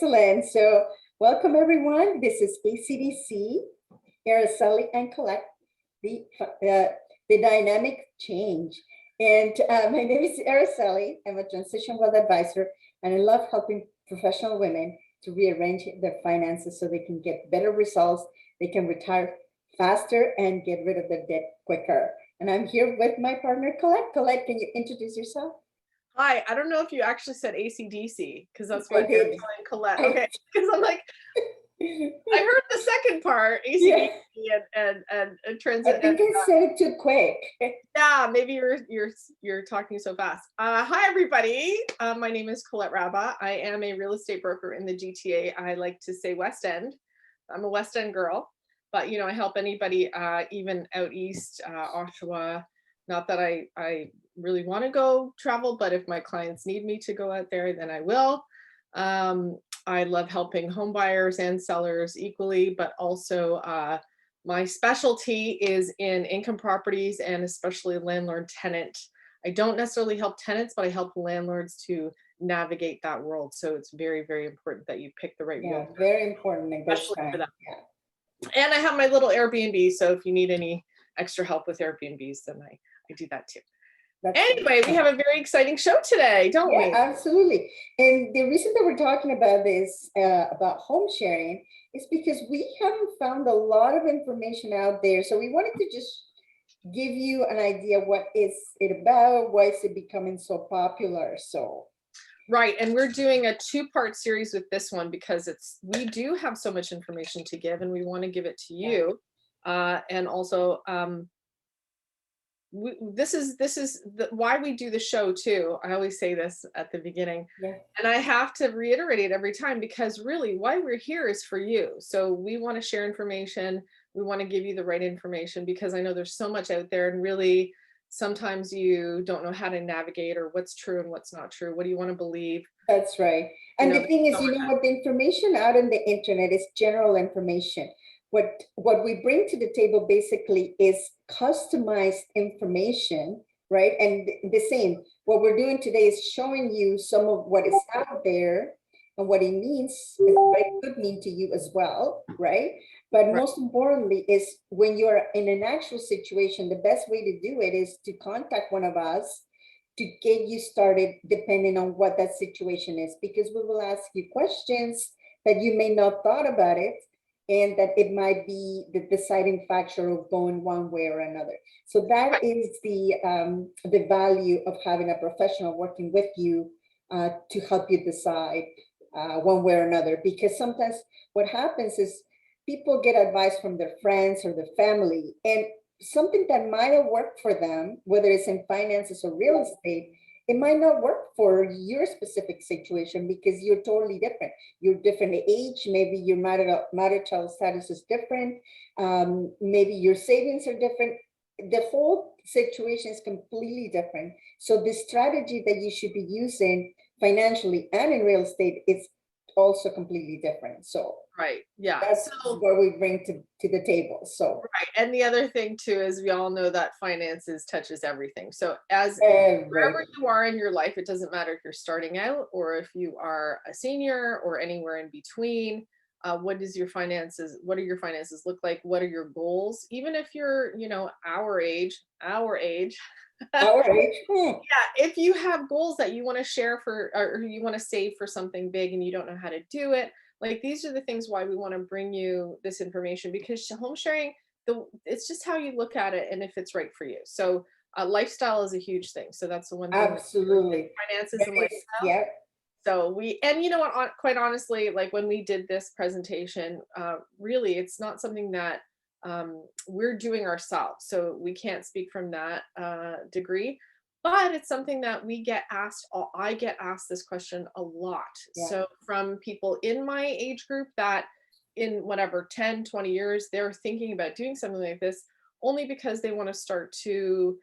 Excellent. So welcome everyone. This is BCDC, Araceli and Colette, the, the dynamic change. And my name is Araceli. I'm a transition wealth advisor, and I love helping professional women to rearrange their finances so they can get better results. They can retire faster and get rid of the debt quicker. And I'm here with my partner, Colette. Colette, can you introduce yourself? Hi, I don't know if you actually said AC/DC because that's what you're telling Colette. Okay, because I'm like, I heard the second part, AC/DC and transit. I think I said it too quick. Yeah, maybe you're talking so fast. Hi everybody. My name is Colette Rabba. I am a real estate broker in the GTA. I like to say West End. I'm a West End girl, but I help anybody even out east, Oshawa. Not that I really want to go travel, but if my clients need me to go out there, then I will. I love helping home buyers and sellers equally, but also my specialty is in income properties and especially landlord tenant. I don't necessarily help tenants, but I help landlords to navigate that world. So it's very, very important that you pick the right realtor. Very important, especially for that. Yeah. And I have my little Airbnb. So if you need any extra help with Airbnbs, then I do that too. Anyway, we have a very exciting show today, don't we? Absolutely. And the reason that we're talking about this, about home sharing, is because we haven't found a lot of information out there. So we wanted to just give you an idea what is it about, why is it becoming so popular. So right, and we're doing a two-part series with this one because we do have so much information to give, and we want to give it to you, and also. This is why we do the show too. I always say this at the beginning, and I have to reiterate it every time because really why we're here is for you. So we want to share information. We want to give you the right information because I know there's so much out there, and really sometimes you don't know how to navigate or what's true and what's not true. What do you want to believe? That's right. And the thing is, what the information out on the internet is general information. What we bring to the table basically is customized information, right? And the same, what we're doing today is showing you some of what is out there and what it means, what it could mean to you as well, right? But most importantly is when you're in an actual situation, the best way to do it is to contact one of us to get you started depending on what that situation is, because we will ask you questions that you may not thought about it, and that it might be the deciding factor of going one way or another. So that is the value of having a professional working with you to help you decide one way or another. Because sometimes what happens is people get advice from their friends or their family, and something that might have worked for them, whether it's in finances or real estate, it might not work for your specific situation because you're totally different. You're different age, maybe your marital status is different, maybe your savings are different. The whole situation is completely different. So the strategy that you should be using financially and in real estate is also completely different. So that's what we bring to the table. So and the other thing too is we all know that finances touches everything. So wherever you are in your life, it doesn't matter if you're starting out or if you are a senior or anywhere in between. What are your finances look like? What are your goals? Even if you're our age if you have goals that you want to share or you want to save for something big and you don't know how to do it, like these are the things why we want to bring you this information, because home sharing, it's just how you look at it and if it's right for you. So lifestyle is a huge thing. So that's the one thing. Absolutely. Finances and lifestyle. So and you know what, quite honestly, like when we did this presentation, really, it's not something that we're doing ourselves. So we can't speak from that degree. But it's something that we get asked, I get asked this question a lot. So from people in my age group that in whatever, 10, 20 years, they're thinking about doing something like this only because they want to start to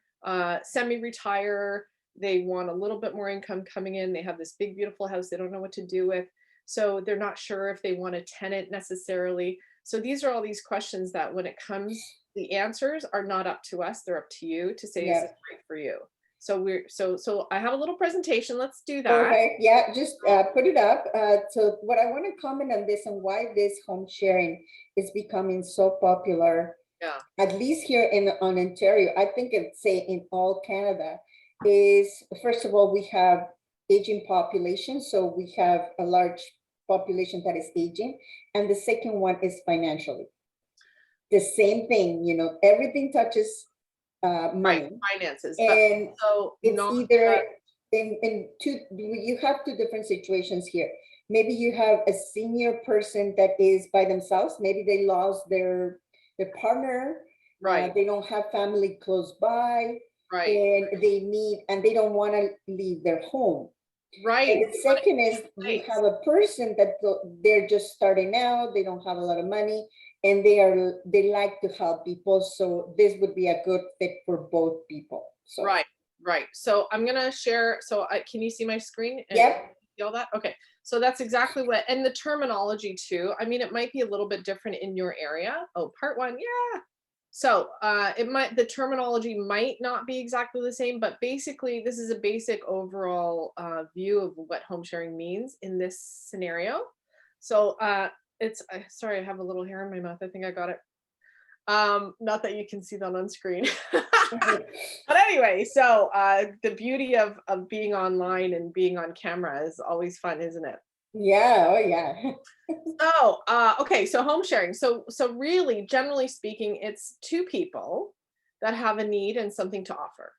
semi-retire. They want a little bit more income coming in. They have this big, beautiful house they don't know what to do with. So they're not sure if they want a tenant necessarily. So these are all these questions that when it comes, the answers are not up to us. They're up to you to say, is this right for you? So I have a little presentation. Let's do that. Perfect. Yeah, just put it up. So what I want to comment on this and why this home sharing is becoming so popular, Yeah. at least here on Ontario, I think it's say in all Canada, is first of all, we have aging population. So we have a large population that is aging. And the second one is financially. The same thing, you know, everything touches money. Right, finances. And so it's not either in two, you have two different situations here. Maybe you have a senior person that is by themselves. Maybe they lost their partner. right, They don't have family close by. right, And they need, and they don't want to leave their home. right. And the second is you have a person that they're just starting out, they don't have a lot of money, and they like to help people. So this would be a good fit for both people. So Right. So I'm gonna share. So can you see my screen? Yep. See all that? Okay. So that's exactly what, and the terminology too. I mean, it might be a little bit different in your area. Oh, part one, yeah. So the terminology might not be exactly the same, but basically this is a basic overall view of what home sharing means in this scenario. So sorry, I have a little hair in my mouth. I think I got it. Not that you can see that on screen. But anyway, so the beauty of being online and being on camera is always fun, isn't it? Yeah. Oh yeah. So okay, so home sharing. So really, generally speaking, it's two people that have a need and something to offer.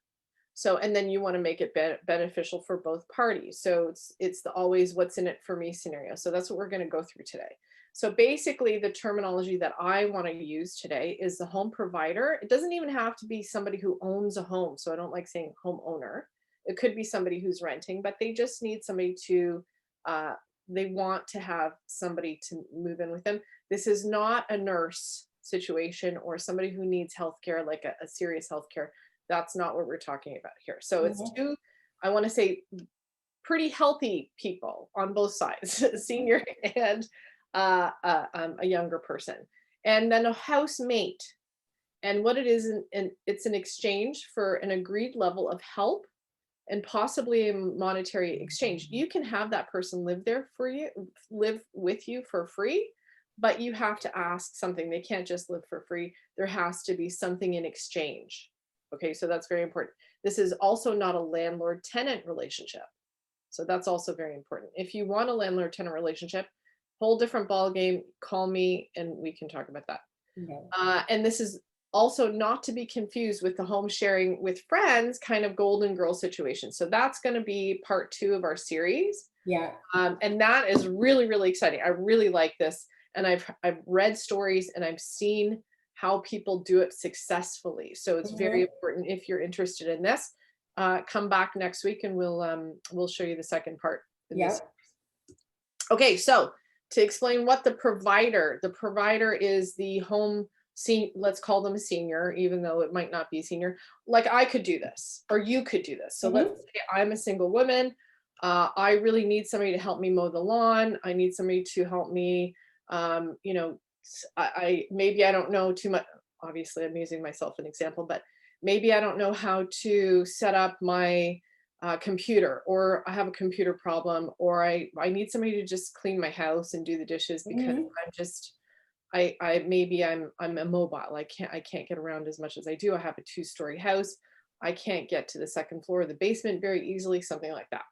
So, and then you want to make it beneficial for both parties. So it's the always what's in it for me scenario. So that's what we're going to go through today. So basically the terminology that I want to use today is the home provider. It doesn't even have to be somebody who owns a home. So I don't like saying homeowner. It could be somebody who's renting, but they just need somebody to, they want to have somebody to move in with them. This is not a nurse situation or somebody who needs healthcare, like a serious healthcare. That's not what we're talking about here. So it's two, I want to say, pretty healthy people on both sides, senior and a younger person. And then a housemate. And what it is, and it's an exchange for an agreed level of help and possibly a monetary exchange. You can have that person live there for you, live with you for free, but you have to ask something. They can't just live for free. There has to be something in exchange. Okay, so that's very important. This is also not a landlord-tenant relationship. So that's also very important. If you want a landlord-tenant relationship, whole different ball game, call me and we can talk about that. And this is also not to be confused with the home sharing with friends kind of golden girl situation. So that's going to be part 2 of our series. Yeah. And that is really, really exciting. I really like this. And I've read stories and I've seen how people do it successfully. So it's very important. If you're interested in this, come back next week and we'll show you the second part. Yeah. Okay, so to explain what the provider is the home, let's call them a senior, even though it might not be senior. Like I could do this, or you could do this. So let's say I'm a single woman. I really need somebody to help me mow the lawn. I need somebody to help me, you know, maybe I don't know too much. Obviously, I'm using myself as an example, but maybe I don't know how to set up my computer, or I have a computer problem, or I need somebody to just clean my house and do the dishes because I'm just, maybe I'm immobile. I can't get around as much as I do. I have a 2-story house. I can't get to the second floor of the basement very easily, something like that.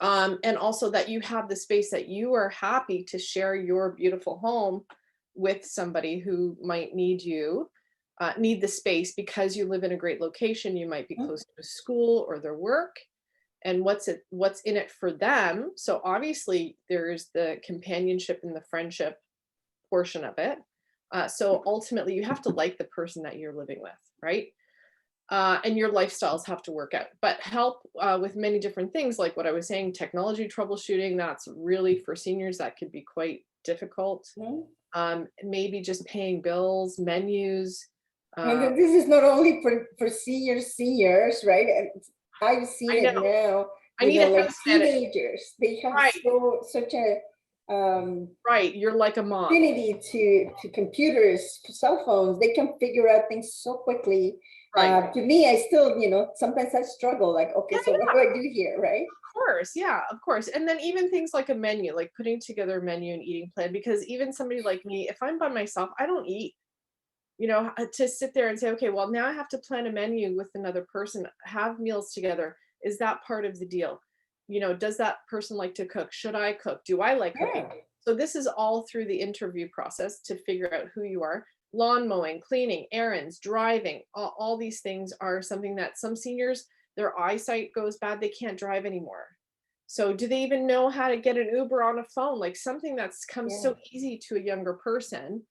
And also that you have the space that you are happy to share your beautiful home with somebody who might need the space because you live in a great location. You might be close to a school or their work, and what's in it for them. So obviously there's the companionship and the friendship portion of it. So ultimately you have to like the person that you're living with, right? And your lifestyles have to work out, but help with many different things, like what I was saying, technology troubleshooting. That's really for seniors, that could be quite difficult. Maybe just paying bills, menus. And this is not only for seniors, right? And I've seen it now. Like teenagers, they have such a right. You're like a mom. Affinity to computers, cell phones. They can figure out things so quickly. Right. To me, I still, sometimes I struggle like, okay, Yeah, so what do I do here, right? of course. Yeah, of course. And then even things like a menu, like putting together a menu and eating plan, because even somebody like me, if I'm by myself, I don't eat. To sit there and say, okay, well, now I have to plan a menu with another person, have meals together. Is that part of the deal? Does that person like to cook? Should I cook? Do I like cooking? Yeah, So this is all through the interview process to figure out who you are. Lawn mowing, cleaning, errands, driving, all these things are something that some seniors, their eyesight goes bad. They can't drive anymore. So do they even know how to get an Uber on a phone? Like something that's come yeah. so easy to a younger person.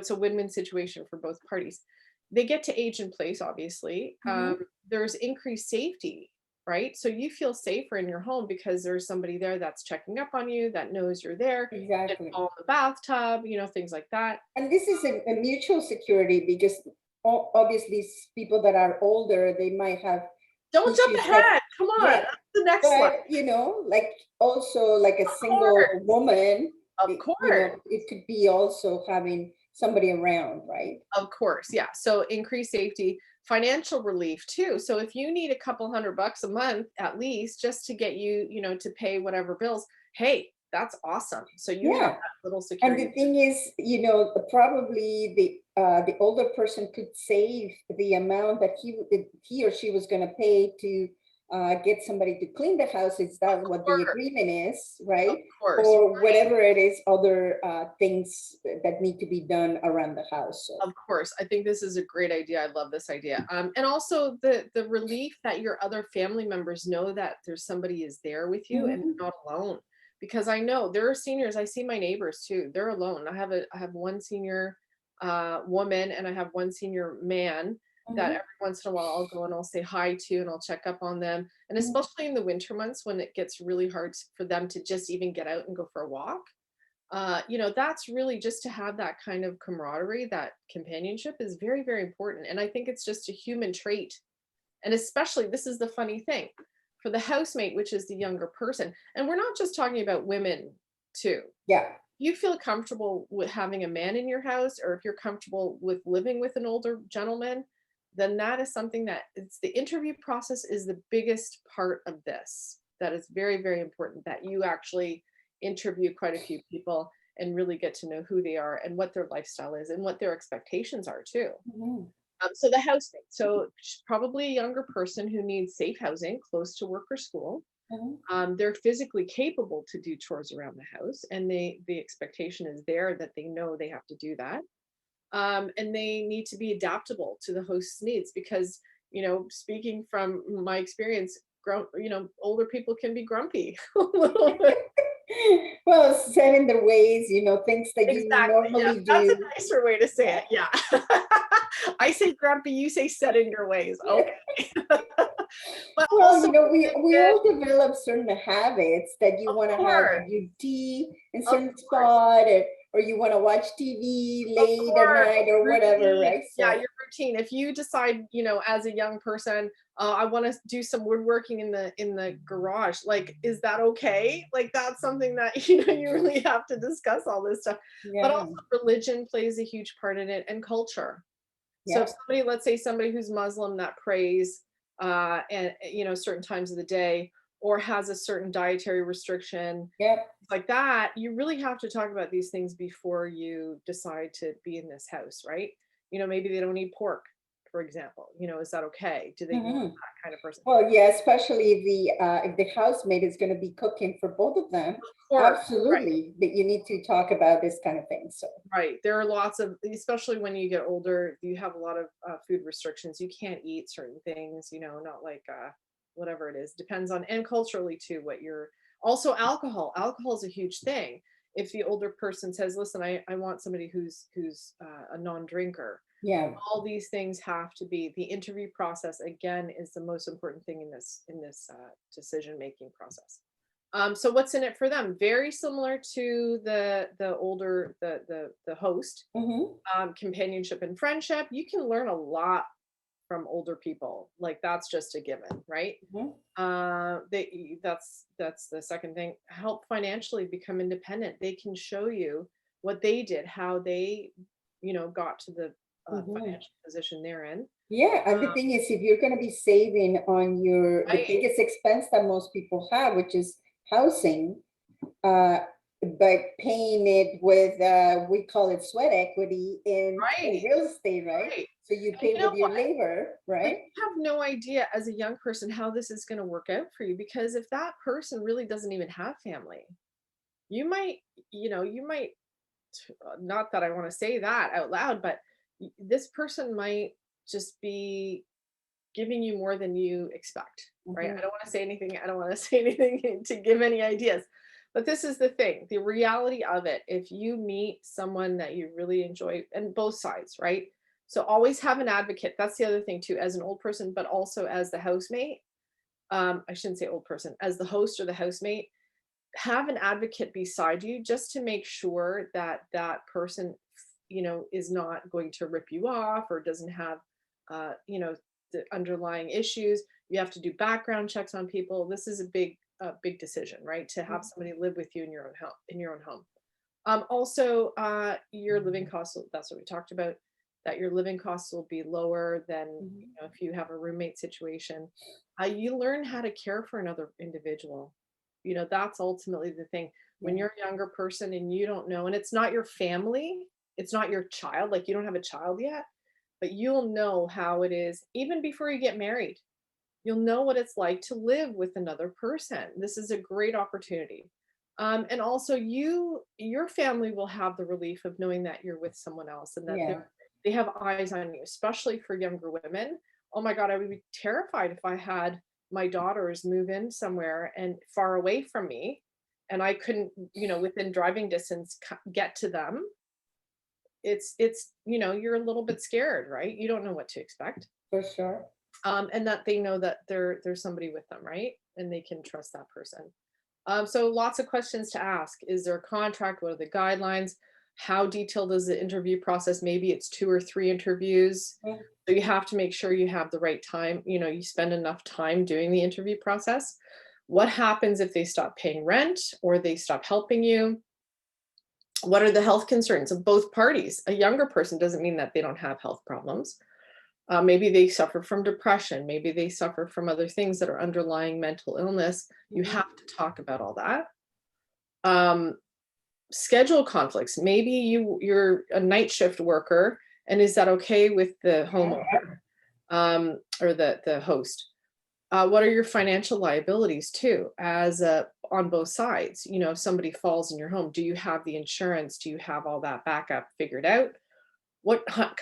It's a win-win situation for both parties. They get to age in place, obviously. Mhm. There's increased safety, right? So you feel safer in your home because there's somebody there that's checking up on you, that knows you're there, didn't Exactly. fall in the bathtub, things like that. And this is a mutual security because obviously people that are older, they might have Don't jump issues like, ahead. Come on, yeah, that's the next slide. but like also like a Of single course, woman, of course. it could be also having somebody around, right? Of course, yeah. So increased safety, financial relief too. So if you need a couple $100 a month at least just to get you, to pay whatever bills, hey, that's awesome. So you have Yeah. that little And the security. thing is, probably the older person could save the amount that he or she was going to pay to get somebody to clean the house. Is that Of what the course, agreement is, of right? course, Or whatever it is, other things that need to be done around the house. So, of course. I think this is a great idea. I love this idea. And also the relief that your other family members know that there's somebody is there with you and mhm, they're not alone. Because I know there are seniors. I see my neighbors too. They're alone. I have one senior woman and I have one senior man that mhm, every once in a while I'll go and I'll say hi to and I'll check up on them. And mhm. especially in the winter months when it gets really hard for them to just even get out and go for a walk. That's really just to have that kind of camaraderie, that companionship is very, very important. And I think it's just a human trait. And especially, this is the funny thing for the housemate, which is the younger person. And we're not just talking about women, too. Yeah, You feel comfortable with having a man in your house, or if you're comfortable with living with an older gentleman, then that is something that it's the interview process is the biggest part of this. That is very, very important that you actually interview quite a few people and really get to know who they are and what their lifestyle is and what their expectations are too. mhm, So the housemate, so probably a younger person who needs safe housing close to work or school. mhm. They're physically capable to do chores around the house, and the expectation is there that they know they have to do that. And they need to be adaptable to the host's needs because, speaking from my experience, older people can be grumpy a little bit. Well, set in their ways, things that you Exactly. Yeah, normally that's a do. nicer way to say Yeah. it. Yeah. I say grumpy, you say set in your ways. Okay. But Well, also, we all develop certain habits that you of want to have course, your tea in of certain course. spot, or you want to watch TV Of late at course, night or whatever, routine. right? Yeah, So, your routine. If you decide, as a young person, I want to do some woodworking in the garage, like, is that okay? Like, that's something that you really have to discuss all this stuff. But yeah, also, religion plays a huge part in it, and culture. So, if yeah, somebody, let's say, somebody who's Muslim that prays, and certain times of the day, or has a certain dietary restriction, yeah. like that, you really have to talk about these things before you decide to be in this house, right? Maybe they don't eat pork, for example. Is that okay? Do they want Hmm. that kind of person? Well, yeah, especially if the housemate is going to be cooking for both of them. Of course, right, Absolutely, that you need to talk about this kind of thing. So, right. There are lots of, especially when you get older, you have a lot of food restrictions. You can't eat certain things, not like whatever it is. Depends on, and culturally too, what you're, also alcohol. Alcohol is a huge thing. If the older person says, listen, I want somebody who's a non-drinker, yeah, all these things have to be the interview process again is the most important thing in this decision making process. So what's in it for them? Very similar to the older the host, hmm, companionship and friendship. You can learn a lot from older people. Like that's just a given, right? hmm, That's the second thing. Help financially become independent. They can show you what they did, how they got to the financial position they're in. Yeah, and the thing is, if you're going to be saving on the Right. biggest expense that most people have, which is housing, but paying it with, we call it sweat equity in Right. real estate, right? Right. So you And pay you know with your what? labor, But right? you have no idea as a young person how this is going to work out for you, because if that person really doesn't even have family, you might, you might, not that I want to say that out loud, but this person might just be giving you more than you expect, right? I don't want to say anything. I don't want to say anything to give any ideas. But this is the thing, the reality of it. If you meet someone that you really enjoy, and both sides, right? So always have an advocate. That's the other thing too, as an old person, but also as the housemate. I shouldn't say old person, as the host or the housemate, have an advocate beside you just to make sure that that person, is not going to rip you off or doesn't have, the underlying issues. You have to do background checks on people. This is a big decision, right? To have somebody live with you in your own home, Also, your living costs, that's what we talked about, that your living costs will be lower than, if you have a roommate situation. You learn how to care for another individual. That's ultimately the thing. When you're a younger person and you don't know, and it's not your family, it's not your child, like you don't have a child yet, but you'll know how it is even before you get married. You'll know what it's like to live with another person. This is a great opportunity. And also your family will have the relief of knowing that you're with someone else and that Yeah. they have eyes on you, especially for younger women. Oh my God, I would be terrified if I had my daughters move in somewhere and far away from me and I couldn't, within driving distance get to them. It's you're a little bit scared, right? You don't know what to expect. For sure. And that they know that there's somebody with them, right? And they can trust that person. So lots of questions to ask. Is there a contract? What are the guidelines? How detailed is the interview process? Maybe it's 2 or 3 interviews. So you have to make sure you have the right time. You spend enough time doing the interview process. What happens if they stop paying rent or they stop helping you? What are the health concerns of both parties? A younger person doesn't mean that they don't have health problems. Maybe they suffer from depression. Maybe they suffer from other things that are underlying mental illness. You have to talk about all that. Schedule conflicts. Maybe you're a night shift worker, and is that okay with the homeowner or the host? What are your financial liabilities too, as on both sides? If somebody falls in your home, do you have the insurance? Do you have all that backup figured out?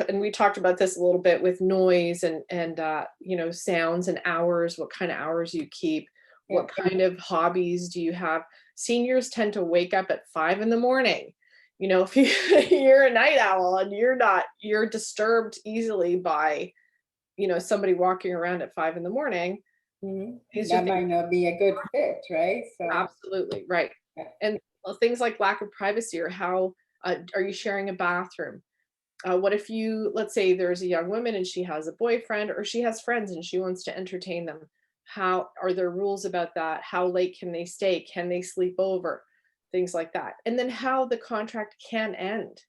And we talked about this a little bit with noise and sounds and hours, what kind of hours you keep, what kind of hobbies do you have? Seniors tend to wake up at 5 in the morning. If you're a night owl and you're disturbed easily by, somebody walking around at 5 in the morning. That might not be a good fit, right? So absolutely right. And things like lack of privacy, or how are you sharing a bathroom? What if let's say there's a young woman and she has a boyfriend or she has friends and she wants to entertain them? How are there rules about that? How late can they stay? Can they sleep over? Things like that. And then how the contract can end.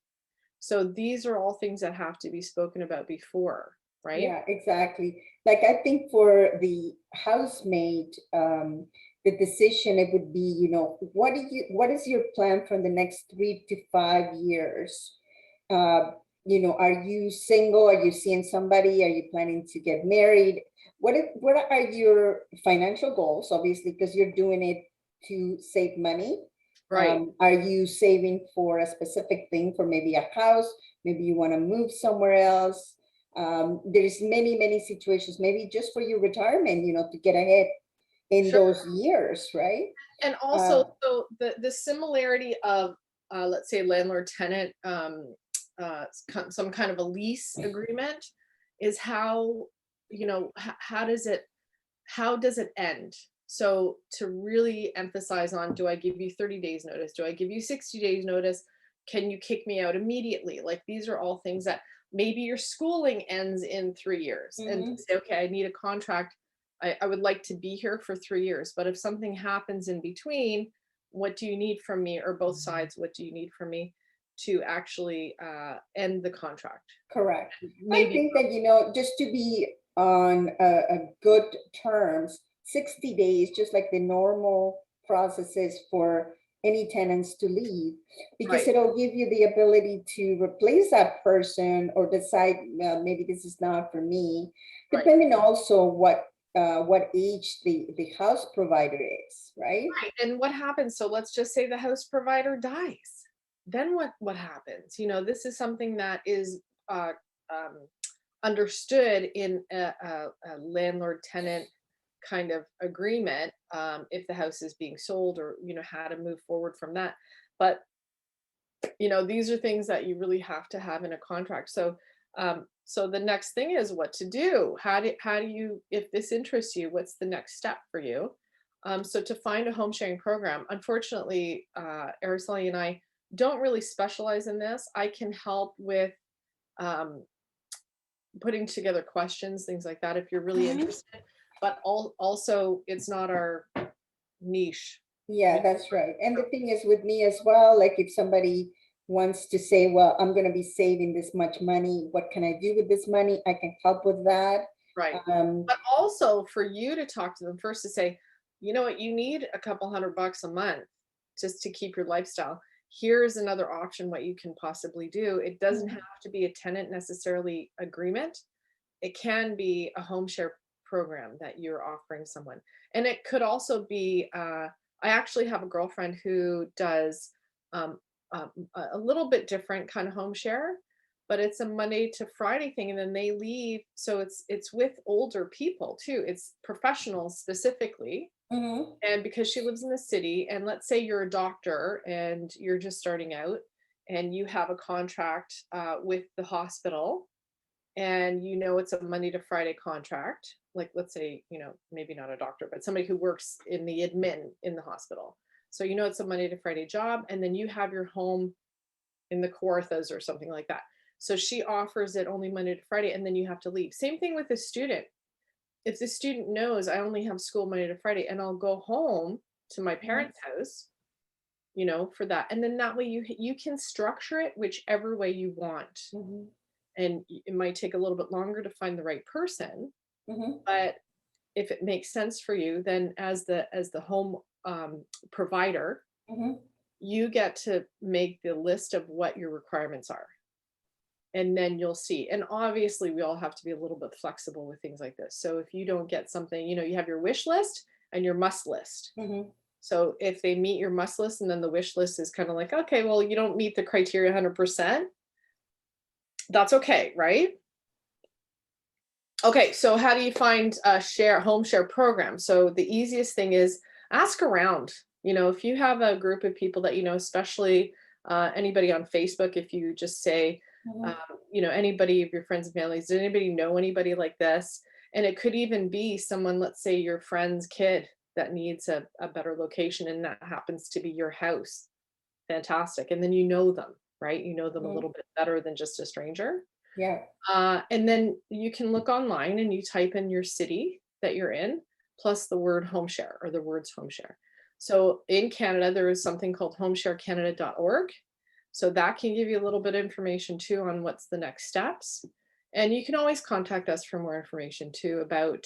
So these are all things that have to be spoken about before, right? Yeah, exactly. Like I think for the housemaid, the decision, it would be, what is your plan for the next 3 to 5 years? Are you single? Are you seeing somebody? Are you planning to get married? What are your financial goals? Obviously, because you're doing it to save money. Right. Are you saving for a specific thing, for maybe a house? Maybe you want to move somewhere else. There's many situations, maybe just for your retirement, to get ahead in those years, right? And also, so the similarity of, let's say, landlord-tenant, some kind of a lease agreement is how, how does it end? So to really emphasize on, do I give you 30 days notice? Do I give you 60 days notice? Can you kick me out immediately? Like, these are all things that maybe your schooling ends in 3 years and say, okay, I need a contract. I would like to be here for 3 years, but if something happens in between, what do you need from me? Or both sides, what do you need from me? to actually end the contract. Correct. Maybe. I think that, you know, just to be on a good terms, 60 days, just like the normal processes for any tenants to leave, because Right. it'll give you the ability to replace that person or decide, well, maybe this is not for me, Right. depending also what age the house provider is, right? Right. And what happens? So let's just say the house provider dies. Then what happens? You know, this is something that is um, understood in a landlord tenant kind of agreement, if the house is being sold, or you know, how to move forward from that. But you know, these are things that you really have to have in a contract. So so the next thing is what to do. How do you, if this interests you, what's the next step for you? So to find a home sharing program, unfortunately, Araceli and I don't really specialize in this. I can help with um, putting together questions, things like that, if you're really Mhm. interested. But also, it's not our niche. Yeah, that's right. And the thing is with me as well, like if somebody wants to say, well, I'm going to be saving this much money, what can I do with this money? I can help with that. Right. Um, But also for you to talk to them first to say, you know what, you need a couple $100 a month just to keep your lifestyle. Here's another option, what you can possibly do. It doesn't Mhm. have to be a tenant necessarily agreement. It can be a home share program that you're offering someone. And it could also be, I actually have a girlfriend who does um, a little bit different kind of home share, but it's a Monday to Friday thing, and then they leave. So it's with older people too. It's professionals specifically. Mhm. And because she lives in the city, and let's say you're a doctor and you're just starting out, and you have a contract with the hospital, and you know it's a Monday to Friday contract, like let's say, you know, maybe not a doctor, but somebody who works in the admin in the hospital. So you know it's a Monday to Friday job, and then you have your home in the Kawarthas or something like that. So she offers it only Monday to Friday, and then you have to leave. Same thing with a student. If the student knows I only have school Monday to Friday and I'll go home to my Mhm. parents' house, you know, for that. And then that way you can structure it whichever way you want. Mhm. And it might take a little bit longer to find the right person, Mhm. but if it makes sense for you, then as the home provider, Mhm. you get to make the list of what your requirements are, and then you'll see. And obviously we all have to be a little bit flexible with things like this. So if you don't get something, you know, you have your wish list and your must list. Mhm. So if they meet your must list and then the wish list is kind of like, okay, well, you don't meet the criteria 100%, that's okay, right? Okay, so how do you find a home share program? So the easiest thing is ask around. You know, if you have a group of people that you know, especially anybody on Facebook, if you just say, um, Mhm. you know, anybody of your friends and families, does anybody know anybody like this? And it could even be someone, let's say your friend's kid that needs a better location, and that happens to be your house. Fantastic. And then you know them, right? You know them a Mhm. little bit better than just a stranger. Yeah. And then you can look online and you type in your city that you're in, plus the word home share or the words home share. So in Canada, there is something called homesharecanada.org. So that can give you a little bit of information too on what's the next steps. And you can always contact us for more information too about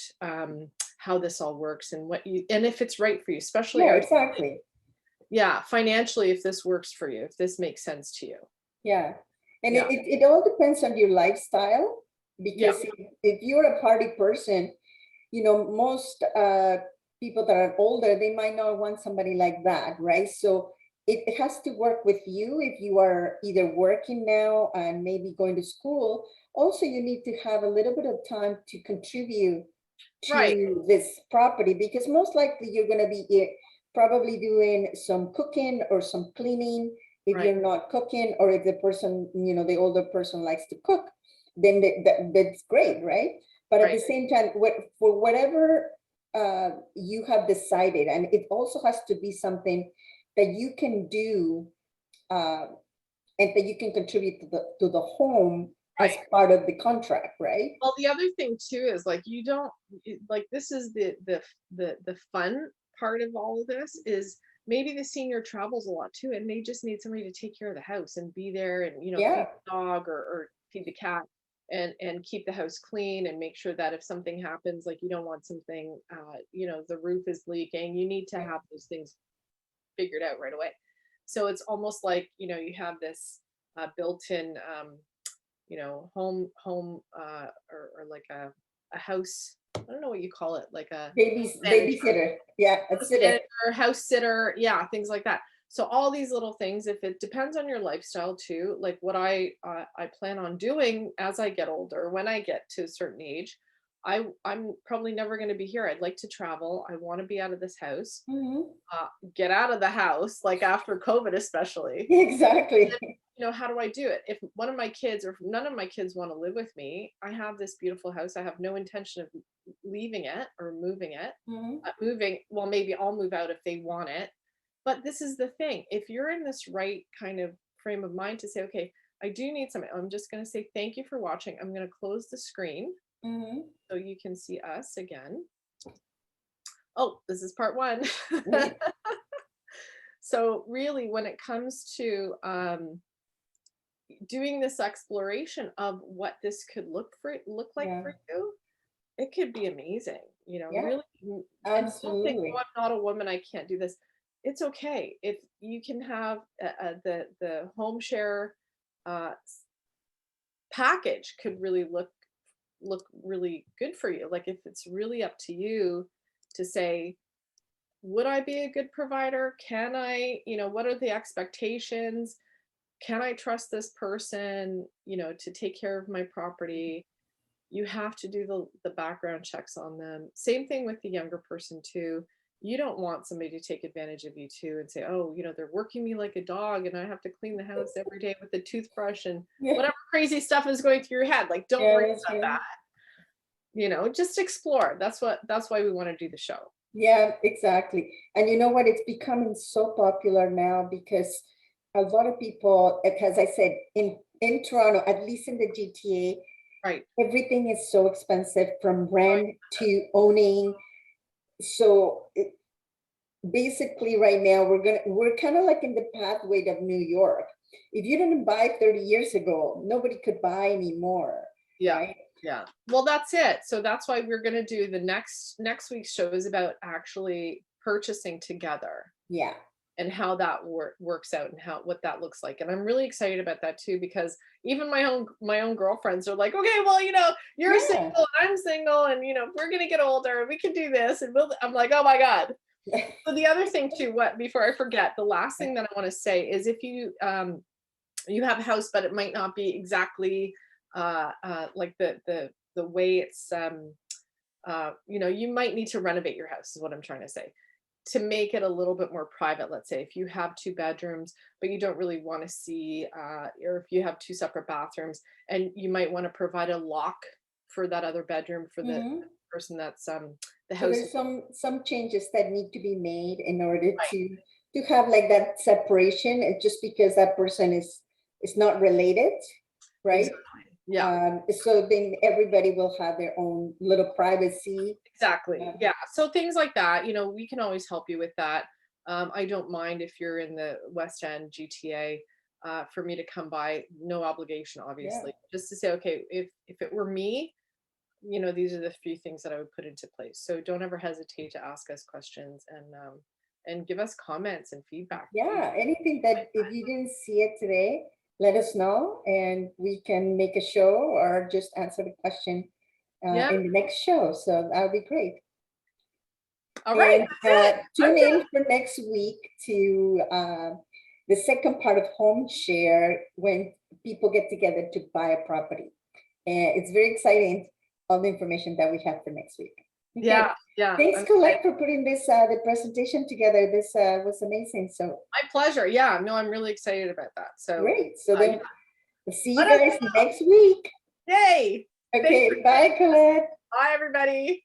how this all works and what you, and if it's right for you, especially Yeah, our, exactly. yeah, financially, if this works for you, if this makes sense to you. Yeah. And Yeah. it all depends on your lifestyle, Yeah. because if you're a party person, you know, most people that are older, they might not want somebody like that, right? So it has to work with you if you are either working now and maybe going to school. Also, you need to have a little bit of time to contribute Right. to this property, because most likely you're going to be probably doing some cooking or some cleaning. If Right. you're not cooking, or if the person, you know, the older person likes to cook, then that's great, right? But at Right. the same time, for whatever you have decided, and it also has to be something that you can do, uh, and that you can contribute to the home as Right. part of the contract, right? Well, the other thing too is like you don't like, this is the fun part of all of this is maybe the senior travels a lot too, and they just need somebody to take care of the house and be there and, feed Yeah. the dog or feed the cat and keep the house clean and make sure that if something happens, like you don't want something, the roof is leaking, you need to have those things figured out right away. So it's almost like, you have this built-in, home, or like a house. I don't know what you call it, like a Babysitter. Yeah, a sitter. house sitter. Yeah, things like that. So all these little things, if it depends on your lifestyle too, like what I plan on doing as I get older, when I get to a certain age, I'm probably never going to be here. I'd like to travel. I want to be out of this house. Get out of the house, like after COVID, especially. Exactly. How do I do it? If one of my kids or if none of my kids want to live with me, I have this beautiful house. I have no intention of leaving it or moving it. Well, maybe I'll move out if they want it. But this is the thing. If you're in this right kind of frame of mind to say, okay, I do need something, I'm just going to say thank you for watching. I'm going to close the screen so you can see us again. Oh, this is part one. So really, when it comes to doing this exploration of what this could look like for you, it could be amazing. Really. And don't think, Absolutely. oh, I'm not a woman, I can't do this. It's okay if you can have the home share package could really look really good for you. Like if it's really up to you to say, would I be a good provider? Can I, what are the expectations? Can I trust this person, to take care of my property? You have to do the background checks on them. Same thing with the younger person too. You don't want somebody to take advantage of you too and say, oh, they're working me like a dog and I have to clean the house every day with a toothbrush and whatever crazy stuff is going through your head. Like, don't worry about that. Just explore. That's why we want to do the show. Yeah, exactly. And you know what? It's becoming so popular now because a lot of people, as I said, in Toronto, at least in the GTA, right, everything is so expensive from rent to owning. So basically right now we're kind of like in the pathway of New York. If you didn't buy 30 years ago, nobody could buy anymore. Yeah. Right? Yeah. Well, that's it. So that's why we're going to do the next week's show is about actually purchasing together. Yeah. And how that works out and what that looks like. And I'm really excited about that too, because even my own girlfriends are like, okay, well, you're single, I'm single, and we're going to get older and we can do this. And I'm like, oh my God. So the other thing too, before I forget, the last thing that I want to say is if you have a house, but it might not be exactly like the way it's you might need to renovate your house is what I'm trying to say, to make it a little bit more private. Let's say if you have 2 bedrooms but you don't really want to see or if you have 2 separate bathrooms and you might want to provide a lock for that other bedroom for the person that's the house. So there's some changes that need to be made in order to have like that separation. It's just because that person is not related, right? Exactly. Yeah. So then everybody will have their own little privacy. Exactly. Yeah. So things like that, we can always help you with that. I don't mind if you're in the West End GTA for me to come by, no obligation, obviously, just to say, okay, if it were me, these are the few things that I would put into place. So don't ever hesitate to ask us questions and give us comments and feedback. Yeah. Anything that if you didn't see it today, let us know and we can make a show or just answer the question in the next show. So that would be great. All right. And, tune in for next week to the second part of Home Share when people get together to buy a property. And it's very exciting, all the information that we have for next week. Okay. Yeah. Thanks, Colette, for putting this the presentation together. This was amazing. So my pleasure. Yeah, no, I'm really excited about that. So great. So then we'll see you guys next week. Yay. Okay, bye, Colette. Bye, everybody.